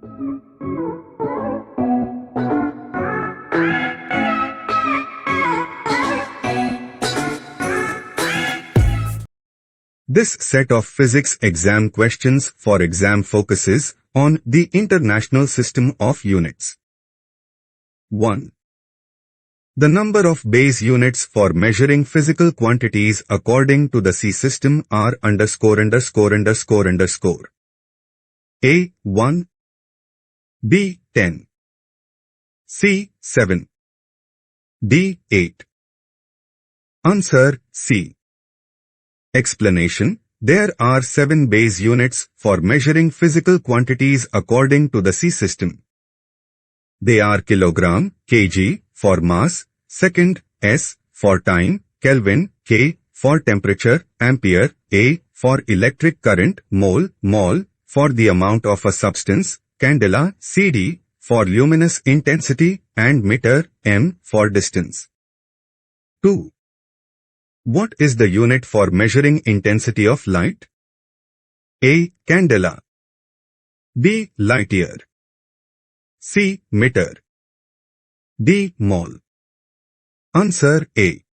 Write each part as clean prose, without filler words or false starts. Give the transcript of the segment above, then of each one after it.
This set of physics exam questions for exam focuses on the International System of Units. 1. The number of base units for measuring physical quantities according to the C system are ______. A. 1. B. 10. C. 7. D. 8. Answer C. Explanation: there are 7 base units for measuring physical quantities according to the C system. They are kilogram, kg for mass, second, S for time, Kelvin, K for temperature, ampere, A for electric current, mole, mol for the amount of a substance, candela, CD for luminous intensity, and meter, M for distance. 2. What is the unit for measuring intensity of light? A. Candela. B. Light year. C. Meter. D. Mole. Answer A.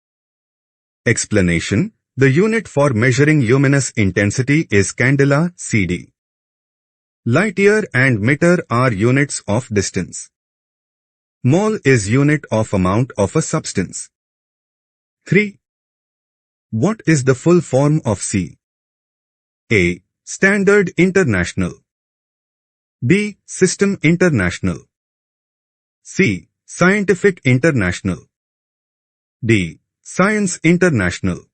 Explanation: the unit for measuring luminous intensity is candela, CD. Light year and meter are units of distance. Mole is unit of amount of a substance. 3. What is the full form of C? A. Standard International. B. System International. C. Scientific International. D. Science International.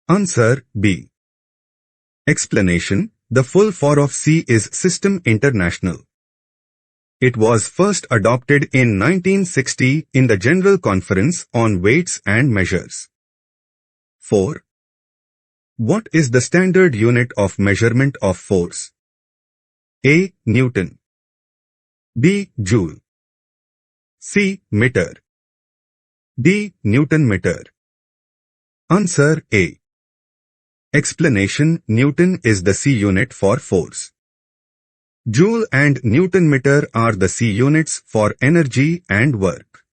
Answer B. Explanation: the full form of C is System International. It was first adopted in 1960 in the General Conference on Weights and Measures. 4. What is the standard unit of measurement of force? A. Newton. B. Joule. C. Meter. D. Newton meter. Answer A. Explanation: Newton is the C unit for force. Joule and Newton meter are the C units for energy and work.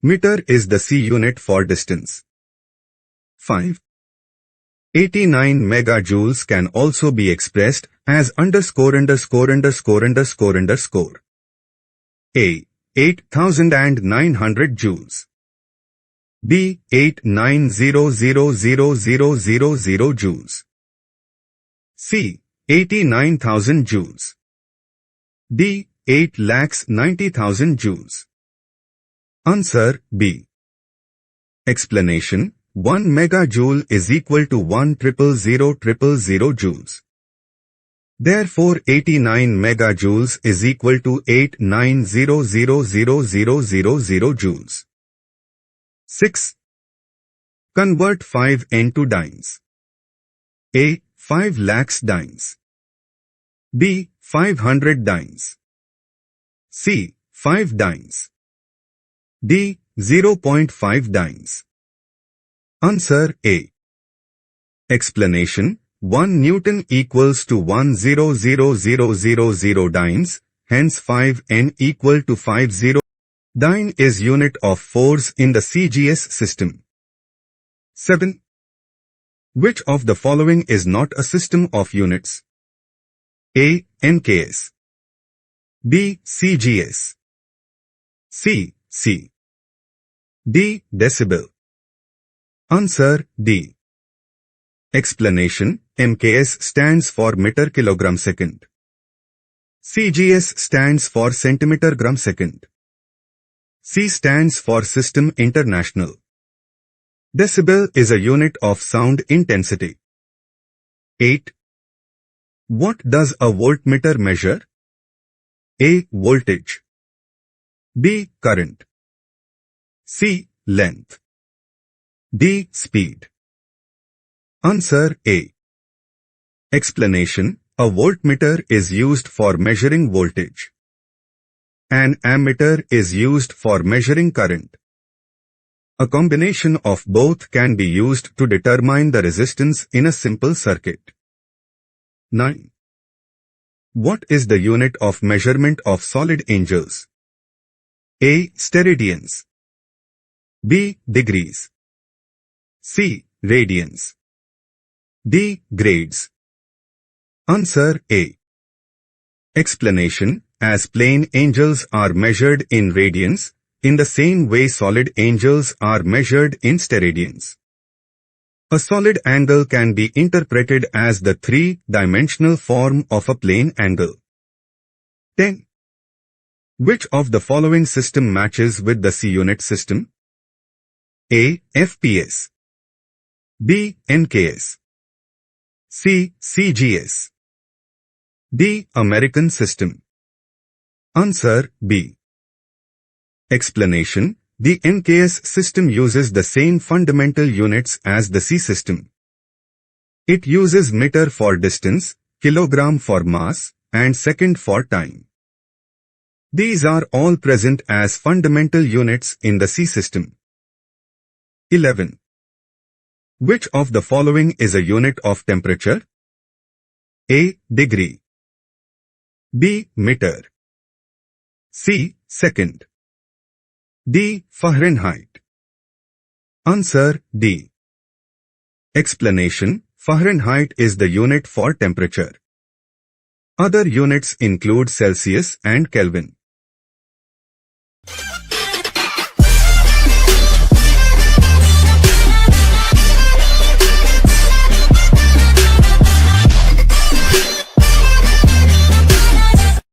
Meter is the C unit for distance. 5. 89 megajoules can also be expressed as _______. A. 8,900 joules. B. 8,900,000 joules. C. 89,000 joules. D. 8,90,000 joules. Answer B. Explanation: 1 megajoule is equal to 1,000,000 joules. Therefore, 89 megajoules is equal to 8,900,000 joules. 6. Convert 5 into dynes. A. 5 lakhs dynes. B. 500 dynes. C. 5 dynes. D. 0.5 dynes. Answer A. Explanation: 1 Newton equals to 100,000 dynes, hence 5N equal to 50. Dyne is unit of force in the CGS system. 7. Which of the following is not a system of units? A. MKS. B. CGS. C. C. D. Decibel. Answer D. Explanation: MKS stands for meter kilogram second. CGS stands for centimeter gram second. C stands for System International. Decibel is a unit of sound intensity. 8. What does a voltmeter measure? A. Voltage. B. Current. C. Length. D. Speed. Answer A. Explanation: a voltmeter is used for measuring voltage. An ammeter is used for measuring current. A combination of both can be used to determine the resistance in a simple circuit. 9. What is the unit of measurement of solid angles? A. Steradians. B. Degrees. C. Radians. D. Grades. Answer A. Explanation: as plane angles are measured in radians, in the same way solid angles are measured in steradians. A solid angle can be interpreted as the three-dimensional form of a plane angle. 10. Which of the following system matches with the C-unit system? A. FPS. B. NKS. C. CGS. D. American system. Answer B. Explanation: the NKS system uses the same fundamental units as the C system. It uses meter for distance, kilogram for mass, and second for time. These are all present as fundamental units in the C system. 11. Which of the following is a unit of temperature? A. Degree. B. Meter. C. Second. D. Fahrenheit. Answer D. Explanation: Fahrenheit is the unit for temperature. Other units include Celsius and Kelvin.